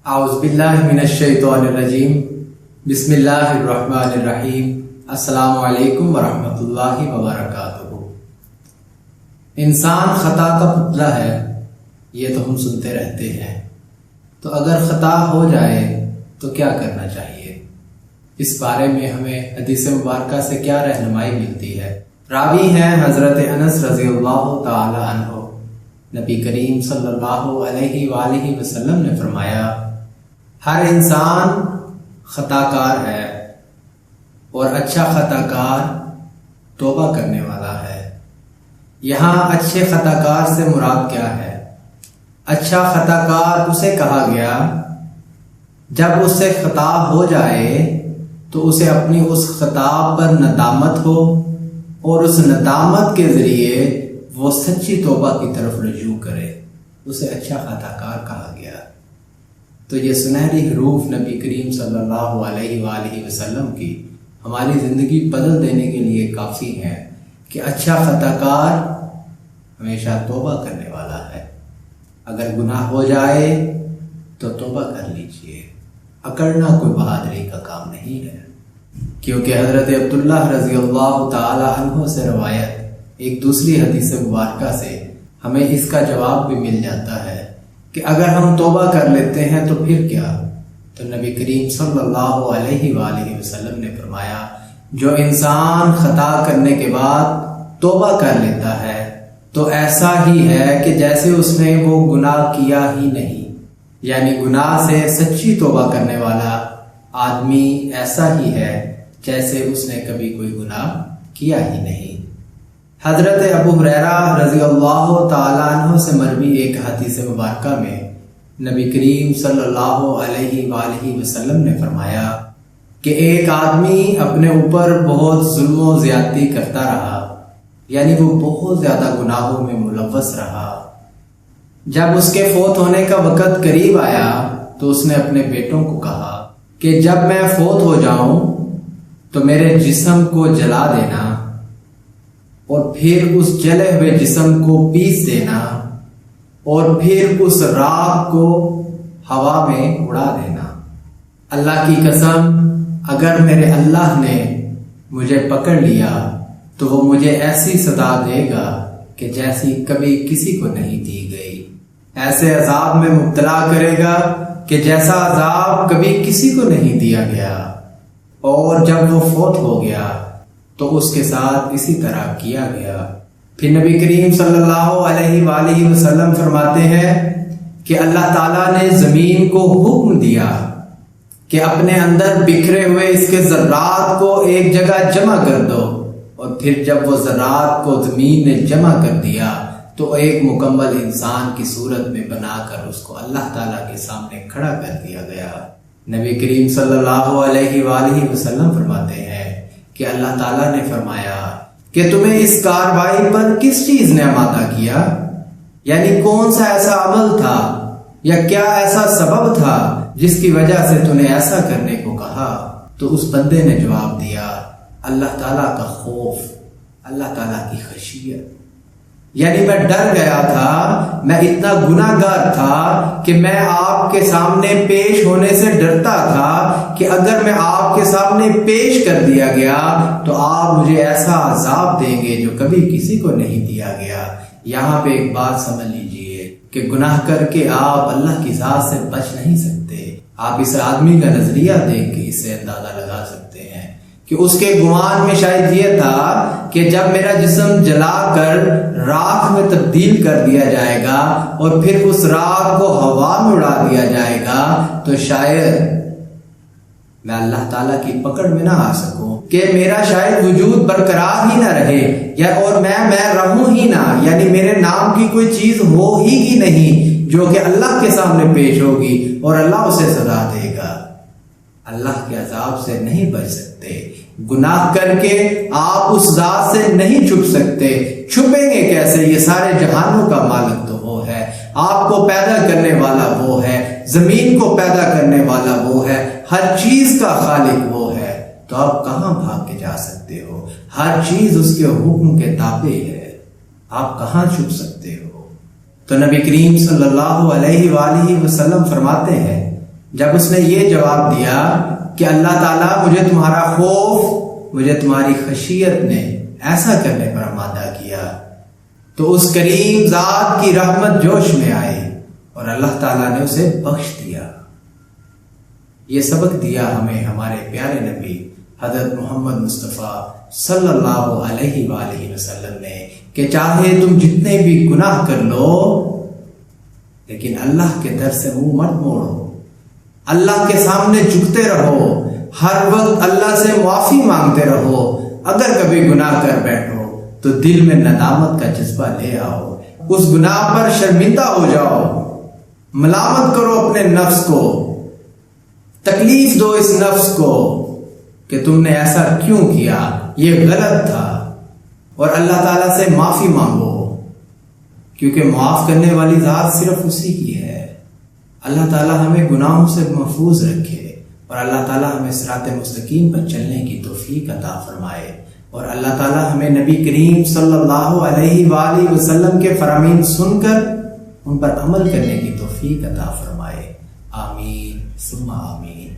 اعوذ باللہ من الشیطان الرجیم بسم اللہ الرحمن الرحیم السلام علیکم ورحمۃ اللہ وبرکاتہ۔ انسان خطا کا پتلا ہے، یہ تو ہم سنتے رہتے ہیں، تو اگر خطا ہو جائے تو کیا کرنا چاہیے؟ اس بارے میں ہمیں حدیث مبارکہ سے کیا رہنمائی ملتی ہے؟ راوی ہیں حضرت انس رضی اللہ تعالی عنہ۔ نبی کریم صلی اللہ علیہ وآلہ وسلم نے فرمایا، ہر انسان خطا کار ہے اور اچھا خطا کار توبہ کرنے والا ہے۔ یہاں اچھے خطا کار سے مراد کیا ہے؟ اچھا خطا کار اسے کہا گیا جب اس سے خطا ہو جائے تو اسے اپنی اس خطا پر ندامت ہو اور اس ندامت کے ذریعے وہ سچی توبہ کی طرف رجوع کرے، اسے اچھا خطا کار کہا گیا۔ تو یہ سنہری حروف نبی کریم صلی اللہ علیہ وآلہ وسلم کی ہماری زندگی بدل دینے کے لیے کافی ہیں کہ اچھا خطا کار ہمیشہ توبہ کرنے والا ہے۔ اگر گناہ ہو جائے تو توبہ کر لیجئے، اکڑنا کوئی بہادری کا کام نہیں ہے، کیونکہ حضرت عبداللہ رضی اللہ تعالی عنہ سے روایت ایک دوسری حدیث مبارکہ سے ہمیں اس کا جواب بھی مل جاتا ہے کہ اگر ہم توبہ کر لیتے ہیں تو پھر کیا؟ تو نبی کریم صلی اللہ علیہ وآلہ وسلم نے فرمایا، جو انسان خطا کرنے کے بعد توبہ کر لیتا ہے تو ایسا ہی ہے کہ جیسے اس نے وہ گناہ کیا ہی نہیں، یعنی گناہ سے سچی توبہ کرنے والا آدمی ایسا ہی ہے جیسے اس نے کبھی کوئی گناہ کیا ہی نہیں۔ حضرت ابو ہریرہ رضی اللہ تعالیٰ عنہ سے مروی ایک حدیث مبارکہ میں نبی کریم صلی اللہ علیہ وآلہ وسلم نے فرمایا کہ ایک آدمی اپنے اوپر بہت ظلم و زیادتی کرتا رہا، یعنی وہ بہت زیادہ گناہوں میں ملوث رہا۔ جب اس کے فوت ہونے کا وقت قریب آیا تو اس نے اپنے بیٹوں کو کہا کہ جب میں فوت ہو جاؤں تو میرے جسم کو جلا دینا اور پھر اس جلے ہوئے جسم کو پیس دینا اور پھر اس راکھ کو ہوا میں اڑا دینا۔ اللہ کی قسم، اگر میرے اللہ نے مجھے پکڑ لیا تو وہ مجھے ایسی سزا دے گا کہ جیسی کبھی کسی کو نہیں دی گئی، ایسے عذاب میں مبتلا کرے گا کہ جیسا عذاب کبھی کسی کو نہیں دیا گیا۔ اور جب وہ فوت ہو گیا تو اس کے ساتھ اسی طرح کیا گیا۔ پھر نبی کریم صلی اللہ علیہ وآلہ وسلم فرماتے ہیں کہ اللہ تعالیٰ نے زمین کو حکم دیا کہ اپنے اندر بکھرے ہوئے اس کے ذرات کو ایک جگہ جمع کر دو، اور پھر جب وہ ذرات کو زمین نے جمع کر دیا تو ایک مکمل انسان کی صورت میں بنا کر اس کو اللہ تعالیٰ کے سامنے کھڑا کر دیا گیا۔ نبی کریم صلی اللہ علیہ وآلہ وسلم فرماتے ہیں کہ اللہ تعالیٰ نے فرمایا کہ تمہیں اس کاروائی پر کس چیز نے آمادہ کیا، یعنی کون سا ایسا عمل تھا یا کیا ایسا سبب تھا جس کی وجہ سے تم نے ایسا کرنے کو کہا؟ تو اس بندے نے جواب دیا، اللہ تعالیٰ کا خوف، اللہ تعالیٰ کی خشیت، یعنی میں ڈر گیا تھا، میں اتنا گناہ گار تھا کہ میں آپ کے سامنے پیش ہونے سے ڈرتا تھا کہ اگر میں آپ کے سامنے پیش کر دیا گیا تو آپ مجھے ایسا عذاب دیں گے جو کبھی کسی کو نہیں دیا گیا۔ یہاں پہ ایک بات سمجھ لیجئے کہ گناہ کر کے آپ اللہ کی ذات سے بچ نہیں سکتے۔ آپ اس آدمی کا نظریہ دیکھ کے اس سے اندازہ لگا سکتے ہیں کہ اس کے گمان میں شاید یہ تھا کہ جب میرا جسم جلا کر راکھ میں تبدیل کر دیا جائے گا اور پھر اس راکھ کو ہوا میں اڑا دیا جائے گا تو شاید میں اللہ تعالیٰ کی پکڑ میں نہ آ سکوں، کہ میرا شاید وجود برقرار ہی نہ رہے، یا اور میں رہوں ہی نہ، یعنی میرے نام کی کوئی چیز ہو ہی نہیں جو کہ اللہ کے سامنے پیش ہوگی اور اللہ اسے سزا دے گا۔ اللہ کے عذاب سے نہیں بچ سکتے، گناہ کر کے آپ اس ذات سے نہیں چھپ سکتے۔ چھپیں گے کیسے؟ یہ سارے جہانوں کا مالک تو وہ ہے، آپ کو پیدا کرنے والا وہ ہے، زمین کو پیدا کرنے والا وہ ہے، ہر چیز کا خالق وہ ہے، تو آپ کہاں بھاگ کے جا سکتے ہو؟ ہر چیز اس کے حکم کے تابع ہے، آپ کہاں چھپ سکتے ہو؟ تو نبی کریم صلی اللہ علیہ وآلہ وسلم فرماتے ہیں جب اس نے یہ جواب دیا کہ اللہ تعالیٰ مجھے تمہارا خوف، مجھے تمہاری خشیت نے ایسا کرنے پر آمادہ کیا، تو اس کریم ذات کی رحمت جوش میں آئی اور اللہ تعالیٰ نے اسے بخش دیا۔ یہ سبق دیا ہمیں ہمارے پیارے نبی حضرت محمد مصطفیٰ صلی اللہ علیہ وآلہ وسلم نے کہ چاہے تم جتنے بھی گناہ کر لو لیکن اللہ کے در سے منہ مت موڑو، اللہ کے سامنے جھکتے رہو، ہر وقت اللہ سے معافی مانگتے رہو۔ اگر کبھی گناہ کر بیٹھو تو دل میں ندامت کا جذبہ لے آؤ، اس گناہ پر شرمندہ ہو جاؤ، ملامت کرو اپنے نفس کو، تکلیف دو اس نفس کو کہ تم نے ایسا کیوں کیا، یہ غلط تھا، اور اللہ تعالیٰ سے معافی مانگو، کیونکہ معاف کرنے والی ذات صرف اسی کی ہے۔ اللہ تعالیٰ ہمیں گناہوں سے محفوظ رکھے اور اللہ تعالیٰ ہمیں صراط مستقیم پر چلنے کی توفیق عطا فرمائے، اور اللہ تعالیٰ ہمیں نبی کریم صلی اللہ علیہ وآلہ وسلم کے فرامین سن کر ان پر عمل کرنے کی توفیق عطا فرمائے۔ آمین ثم آمین۔